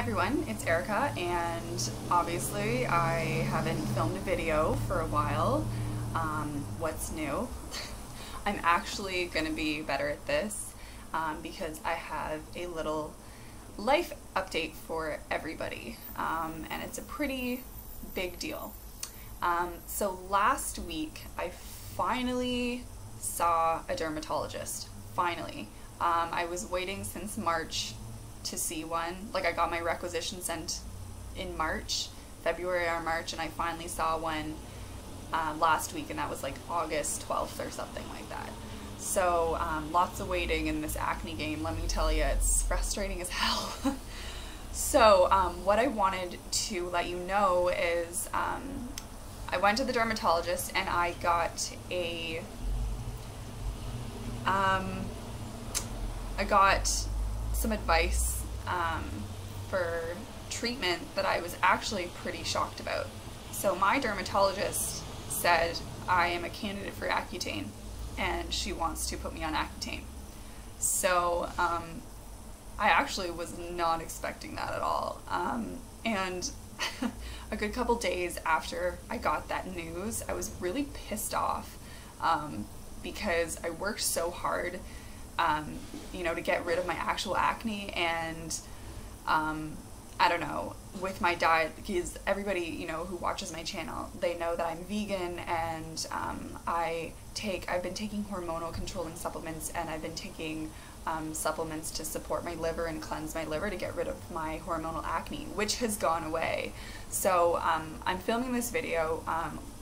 everyone, it's Erica, and obviously I haven't filmed a video for a while. What's new? I'm actually going to be better at this because I have a little life update for everybody, and it's a pretty big deal. So last week I finally saw a dermatologist. Finally. I was waiting since March to see one. Like, I got my requisition sent in February or March, and I finally saw one last week, and that was like August 12th or something like that. So lots of waiting in this acne game, let me tell you, it's frustrating as hell. So what I wanted to let you know is I went to the dermatologist and I got I got some advice for treatment that I was actually pretty shocked about. So my dermatologist said I am a candidate for Accutane, and she wants to put me on Accutane. So I actually was not expecting that at all. And a good couple days after I got that news, I was really pissed off because I worked so hard you know, to get rid of my actual acne, and I don't know, with my diet, because everybody, you know, who watches my channel, they know that I'm vegan, and I've been taking hormonal controlling supplements, and I've been taking supplements to support my liver and cleanse my liver to get rid of my hormonal acne, which has gone away. So I'm filming this video.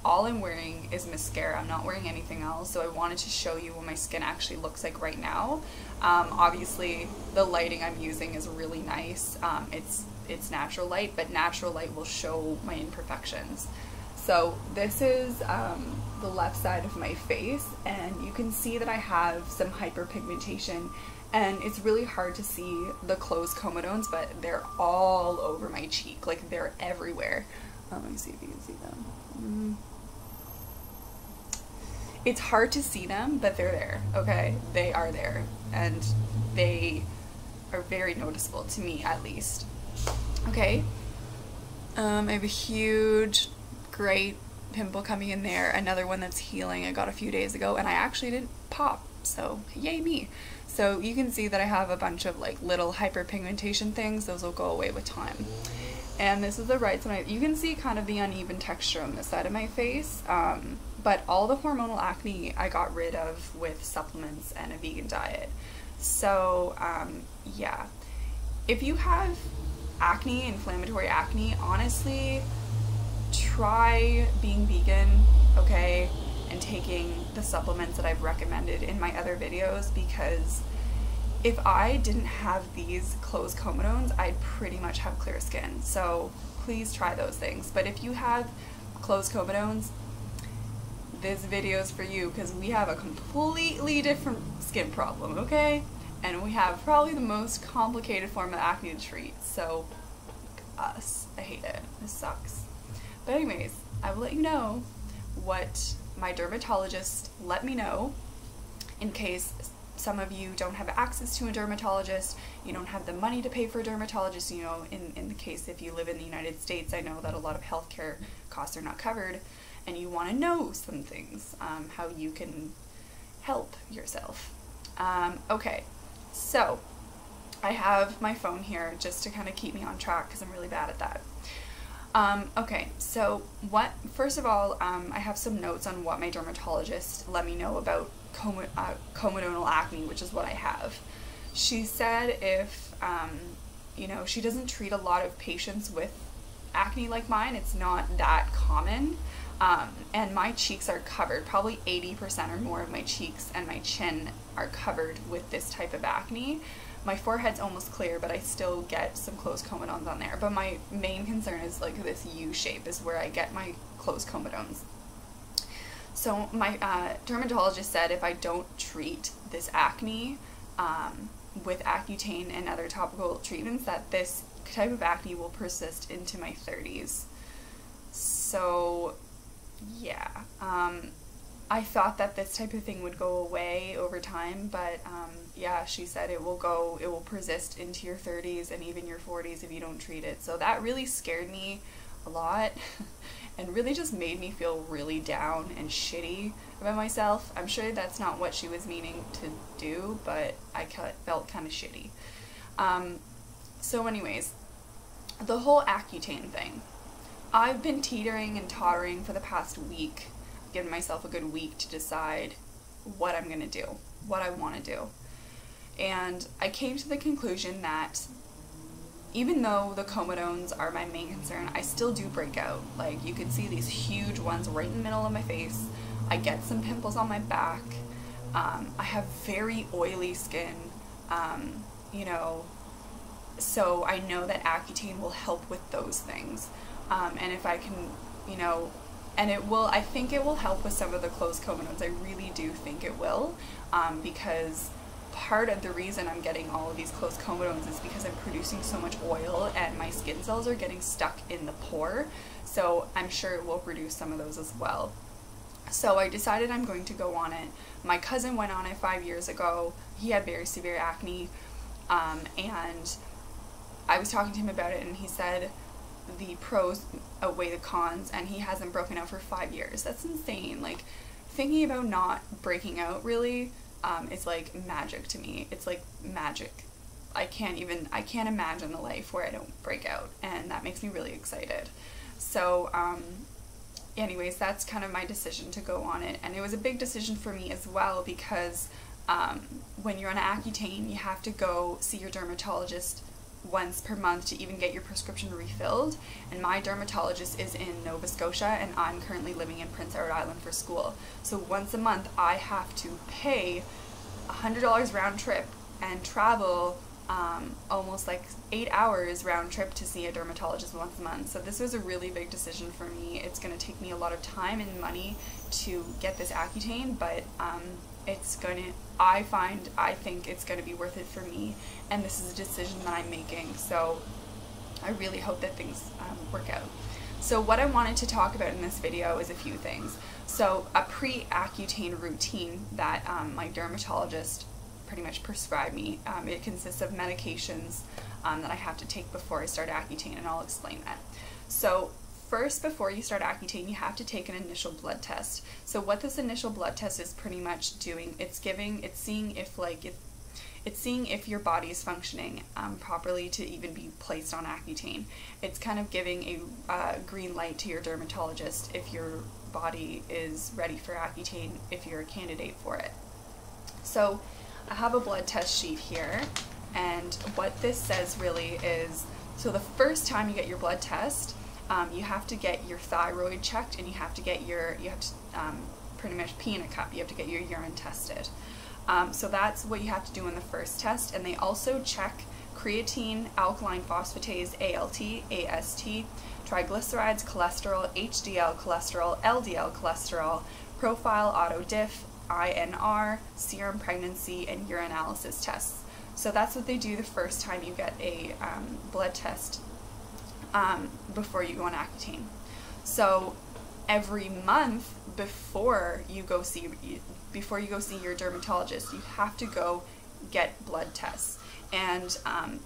All I'm wearing is mascara. I'm not wearing anything else, so I wanted to show you what my skin actually looks like right now. Obviously the lighting I'm using is really nice. It's natural light, but natural light will show my imperfections. So this is the left side of my face, and you can see that I have some hyperpigmentation, and it's really hard to see the closed comedones, but they're all over my cheek, like they're everywhere. Let me see if you can see them. It's hard to see them, but they're there, okay? They are there, and they are very noticeable to me, at least. Okay, I have a huge, great pimple coming in there, another one that's healing I got a few days ago, and I actually didn't pop, so yay me. So you can see that I have a bunch of like little hyperpigmentation things. Those will go away with time. And this is the right side. You can see kind of the uneven texture on this side of my face, but all the hormonal acne I got rid of with supplements and a vegan diet. So yeah, if you have acne, inflammatory acne, honestly try being vegan, okay, and taking the supplements that I've recommended in my other videos, because if I didn't have these closed comedones, I'd pretty much have clear skin. So please try those things. But if you have closed comedones, this video is for you, because we have a completely different skin problem, okay? And we have probably the most complicated form of acne to treat. So I hate it. This sucks. But anyways, I will let you know what my dermatologist let me know, in case some of you don't have access to a dermatologist, you don't have the money to pay for a dermatologist, you know, in the case if you live in the United States, I know that a lot of healthcare costs are not covered, and you want to know some things, how you can help yourself. Okay, so I have my phone here just to kind of keep me on track, because I'm really bad at that. Okay, so first of all, I have some notes on what my dermatologist let me know about comedonal acne, which is what I have. She said if, you know, she doesn't treat a lot of patients with acne like mine, it's not that common, and my cheeks are covered, probably 80% or more of my cheeks and my chin are covered with this type of acne. My forehead's almost clear, but I still get some closed comedones on there. But my main concern is like this U shape is where I get my closed comedones. So my dermatologist said if I don't treat this acne with Accutane and other topical treatments, that this type of acne will persist into my 30s. So yeah, I thought that this type of thing would go away over time, but yeah, she said it will persist into your 30s and even your 40s if you don't treat it. So that really scared me a lot and really just made me feel really down and shitty about myself. I'm sure that's not what she was meaning to do, but I felt kind of shitty. So anyways, the whole Accutane thing. I've been teetering and tottering for the past week, given myself a good week to decide what I'm going to do, what I want to do. And I came to the conclusion that even though the comedones are my main concern, I still do break out. Like, you can see these huge ones right in the middle of my face. I get some pimples on my back. I have very oily skin, you know, so I know that Accutane will help with those things. And if I can, you know, and I think it will help with some of the closed comedones. I really do think it will, because part of the reason I'm getting all of these closed comedones is because I'm producing so much oil and my skin cells are getting stuck in the pore. So I'm sure it will produce some of those as well. So I decided I'm going to go on it. My cousin went on it 5 years ago. He had very severe acne, and I was talking to him about it, and he said the pros outweigh the cons, and he hasn't broken out for 5 years. That's insane. Like, thinking about not breaking out really is like magic to me. It's like magic. I can't imagine a life where I don't break out, and that makes me really excited. So anyways, that's kind of my decision to go on it, and it was a big decision for me as well, because when you're on Accutane, you have to go see your dermatologist once per month to even get your prescription refilled, and my dermatologist is in Nova Scotia and I'm currently living in Prince Edward Island for school. So once a month I have to pay $100 round trip and travel almost like 8 hours round trip to see a dermatologist once a month. So this was a really big decision for me. It's going to take me a lot of time and money to get this Accutane, but I think it's going to be worth it for me, and this is a decision that I'm making, so I really hope that things work out. So what I wanted to talk about in this video is a few things. So a pre-Accutane routine that my dermatologist pretty much prescribed me. It consists of medications that I have to take before I start Accutane, and I'll explain that. So first, before you start Accutane, you have to take an initial blood test. So what this initial blood test is pretty much doing, it's seeing if your body is functioning properly to even be placed on Accutane. It's kind of giving a green light to your dermatologist if your body is ready for Accutane, if you're a candidate for it. So I have a blood test sheet here, and what this says really is, so the first time you get your blood test, you have to get your thyroid checked, and you have to pretty much pee in a cup. You have to get your urine tested. So that's what you have to do in the first test, and they also check creatine, alkaline phosphatase, ALT, AST, triglycerides, cholesterol, HDL cholesterol, LDL cholesterol, profile auto diff, INR, serum pregnancy, and urinalysis tests. So that's what they do the first time you get a blood test before you go on Accutane. So every month before you go see your dermatologist, you have to go get blood tests, and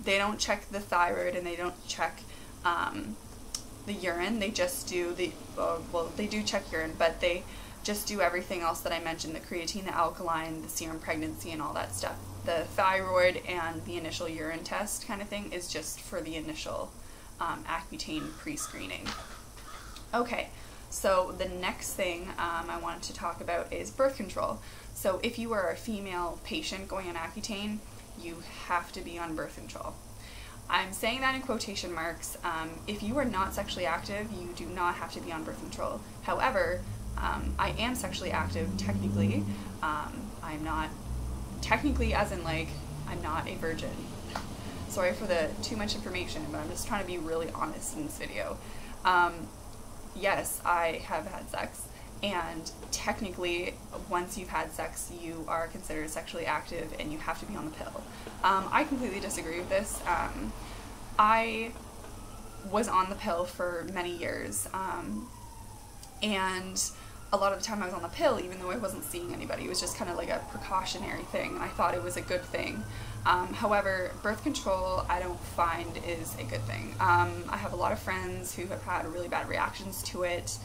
they don't check the thyroid and they don't check the urine. They just do they do check urine, but they just do everything else that I mentioned: the creatine, the alkaline, the serum pregnancy, and all that stuff. The thyroid and the initial urine test kind of thing is just for the initial Accutane pre-screening. Okay, so the next thing I wanted to talk about is birth control. So if you are a female patient going on Accutane, you have to be on birth control. I'm saying that in quotation marks. If you are not sexually active, you do not have to be on birth control. However, I am sexually active technically. I'm not technically, as in like, I'm not a virgin. Sorry for the too much information, but I'm just trying to be really honest in this video. Yes, I have had sex, and technically once you've had sex you are considered sexually active and you have to be on the pill. I completely disagree with this. I was on the pill for many years, and a lot of the time I was on the pill, even though I wasn't seeing anybody. It was just kind of like a precautionary thing, and I thought it was a good thing. However, birth control I don't find is a good thing. I have a lot of friends who have had really bad reactions to it.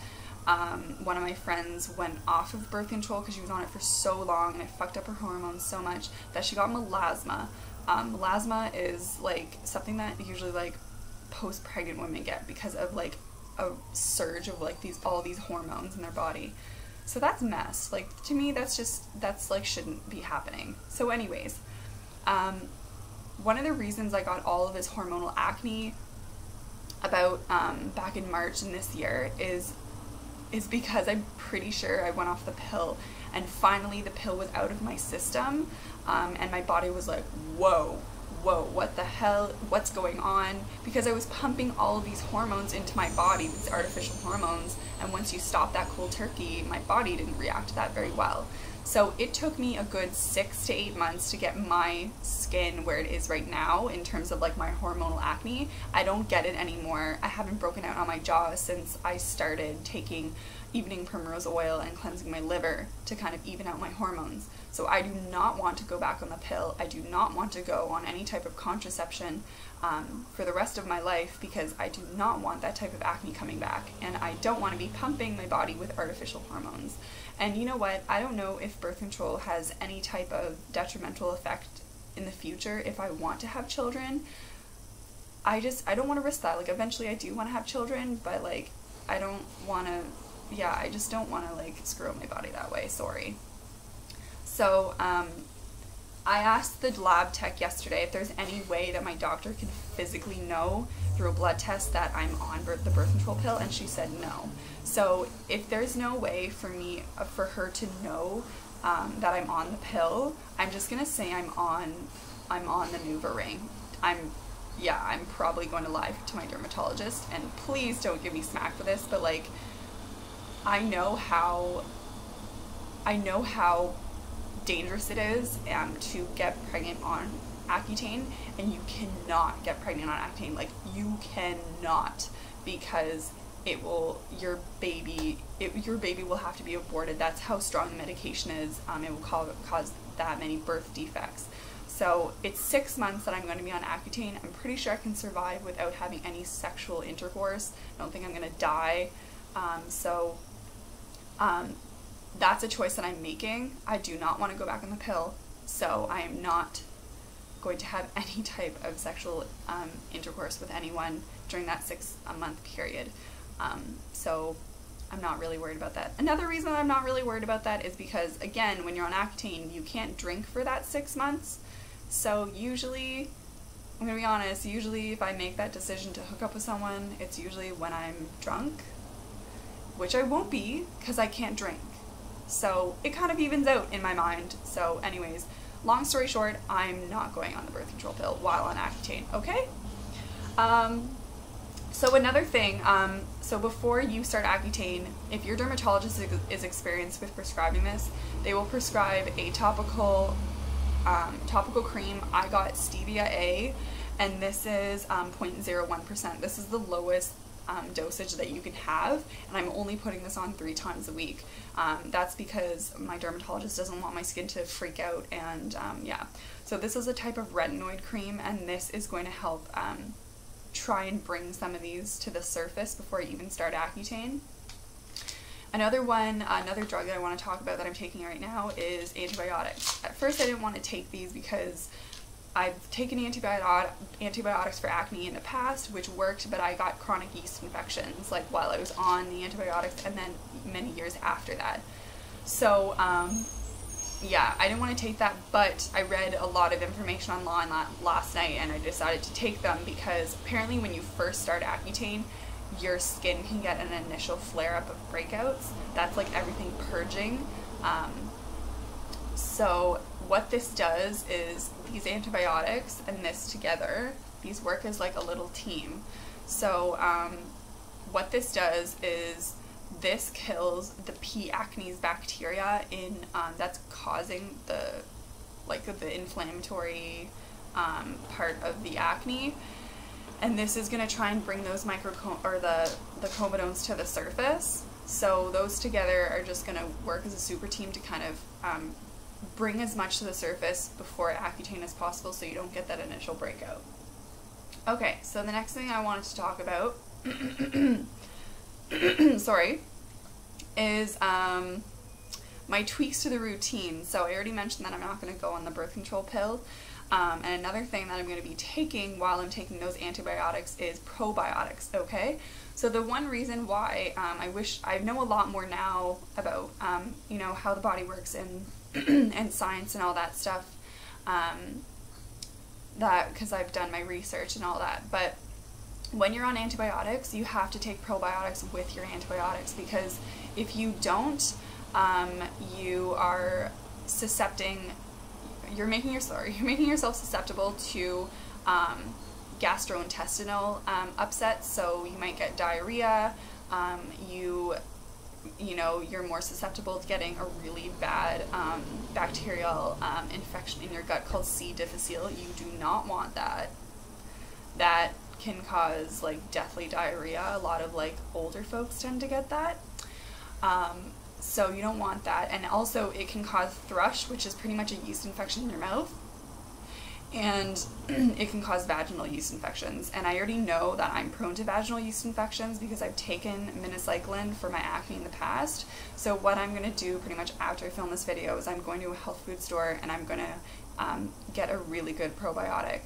One of my friends went off of birth control because she was on it for so long, and it fucked up her hormones so much that she got melasma. Melasma is like something that usually like post-pregnant women get because of like a surge of like all these hormones in their body. So that's mess. Like, to me, that's like shouldn't be happening. So anyways, one of the reasons I got all of this hormonal acne about back in March in this year is because I'm pretty sure I went off the pill, and finally the pill was out of my system, and my body was like, whoa, what the hell, what's going on? Because I was pumping all of these hormones into my body, these artificial hormones, and once you stop that cold turkey, my body didn't react to that very well. So it took me a good 6 to 8 months to get my skin where it is right now in terms of like my hormonal acne. I don't get it anymore. I haven't broken out on my jaw since I started taking evening primrose oil and cleansing my liver to kind of even out my hormones. So I do not want to go back on the pill. I do not want to go on any type of contraception for the rest of my life, because I do not want that type of acne coming back, and I don't want to be pumping my body with artificial hormones. And you know what? I don't know if birth control has any type of detrimental effect in the future if I want to have children. I don't want to risk that. Like, eventually I do want to have children, but like, I don't want to, yeah, I just don't want to like screw up my body that way, sorry. So, I asked the lab tech yesterday if there's any way that my doctor can physically know through a blood test that I'm on the birth control pill, and she said no. So if there's no way for her to know that I'm on the pill, I'm just gonna say I'm on the NuvaRing. I'm probably going to lie to my dermatologist, and please don't give me smack for this, but like, I know how dangerous it is to get pregnant on Accutane, and you cannot get pregnant on Accutane. Like, you cannot, because your baby will have to be aborted. That's how strong the medication is. It will cause that many birth defects. So it's 6 months that I'm going to be on Accutane. I'm pretty sure I can survive without having any sexual intercourse. I don't think I'm going to die. That's a choice that I'm making. I do not want to go back on the pill, so I am not going to have any type of sexual intercourse with anyone during that 6-month period. So I'm not really worried about that. Another reason I'm not really worried about that is because, again, when you're on Accutane, you can't drink for that 6 months. So usually, I'm going to be honest, usually if I make that decision to hook up with someone, it's usually when I'm drunk, which I won't be because I can't drink. So it kind of evens out in my mind. So anyways, long story short, I'm not going on the birth control pill while on Accutane, okay? So another thing, so before you start Accutane, if your dermatologist is experienced with prescribing this, they will prescribe a topical cream. I got Stieva-A, and this is 0.01%. This is the lowest dosage that you can have, and I'm only putting this on 3 times a week. That's because my dermatologist doesn't want my skin to freak out, and yeah. So this is a type of retinoid cream, and this is going to help try and bring some of these to the surface before I even start Accutane. Another drug that I want to talk about that I'm taking right now is antibiotics. At first I didn't want to take these because I've taken antibiotics for acne in the past, which worked, but I got chronic yeast infections like while I was on the antibiotics, and then many years after that. So yeah, I didn't want to take that, but I read a lot of information online last night, and I decided to take them because apparently when you first start Accutane, your skin can get an initial flare-up of breakouts. That's like everything purging. So what this does is these antibiotics and this together, these work as like a little team. So what this does is this kills the P. acnes bacteria that's causing the inflammatory part of the acne, and this is going to try and bring those the comedones to the surface. So those together are just going to work as a super team to kind of bring as much to the surface before Accutane as possible so you don't get that initial breakout. Okay, so the next thing I wanted to talk about sorry, is my tweaks to the routine. So I already mentioned that I'm not going to go on the birth control pill. And another thing that I'm going to be taking while I'm taking those antibiotics is probiotics, okay? So the one reason why I know a lot more now about, you know, how the body works and, and science and all that stuff, because I've done my research and all that, but when you're on antibiotics, you have to take probiotics with your antibiotics, because if you don't, you are you're making yourself susceptible to gastrointestinal upsets. So you might get diarrhea. You're more susceptible to getting a really bad bacterial infection in your gut called C. difficile. You do not want that. That can cause like deathly diarrhea. A lot of like older folks tend to get that. So you don't want that. And also it can cause thrush, which is pretty much a yeast infection in your mouth. And it can cause vaginal yeast infections. And I already know that I'm prone to vaginal yeast infections because I've taken minocycline for my acne in the past. So what I'm going to do pretty much after I film this video is I'm going to a health food store and I'm going to get a really good probiotic.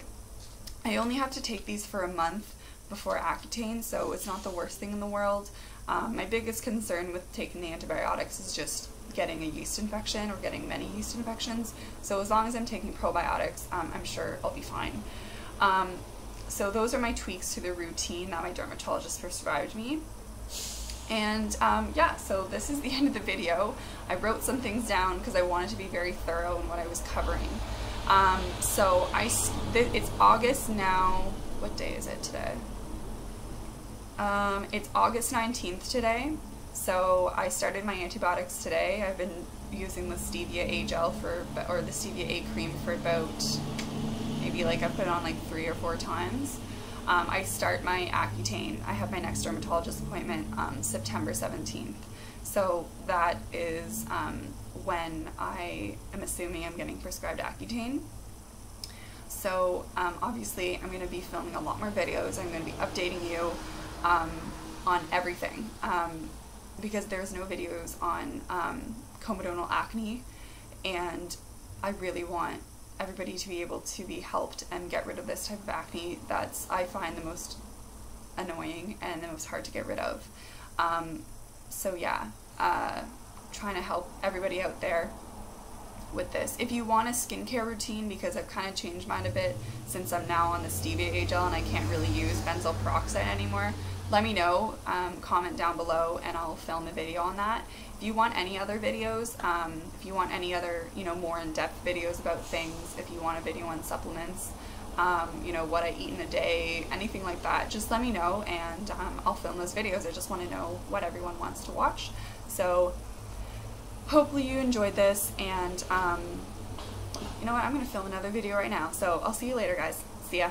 I only have to take these for a month before Accutane, so it's not the worst thing in the world. My biggest concern with taking the antibiotics is just getting a yeast infection or getting many yeast infections. So as long as I'm taking probiotics, I'm sure I'll be fine. So those are my tweaks to the routine that my dermatologist prescribed me. And yeah, so this is the end of the video. I wrote some things down because I wanted to be very thorough in what I was covering. So it's August now. What day is it today? It's August 19th today. So I started my antibiotics today. I've been using the Stieva-A gel or the Stieva-A cream for about, maybe like I've put it on like 3 or 4 times. I start my Accutane. I have my next dermatologist appointment September 17th. So that is when I am assuming I'm getting prescribed Accutane. So obviously I'm going to be filming a lot more videos. I'm going to be updating you on everything because there's no videos on comedonal acne, and I really want everybody to be able to be helped and get rid of this type of acne that's, I find, the most annoying and the most hard to get rid of. So yeah, trying to help everybody out there with this. If you want a skincare routine, because I've kind of changed mine a bit since I'm now on the Stieva-A gel and I can't really use benzoyl peroxide anymore, let me know, comment down below and I'll film a video on that. If you want any other videos, if you want any other, you know, more in-depth videos about things, if you want a video on supplements, you know, what I eat in a day, anything like that, just let me know and I'll film those videos. I just want to know what everyone wants to watch. So hopefully you enjoyed this, and you know what, I'm going to film another video right now. So I'll see you later, guys. See ya.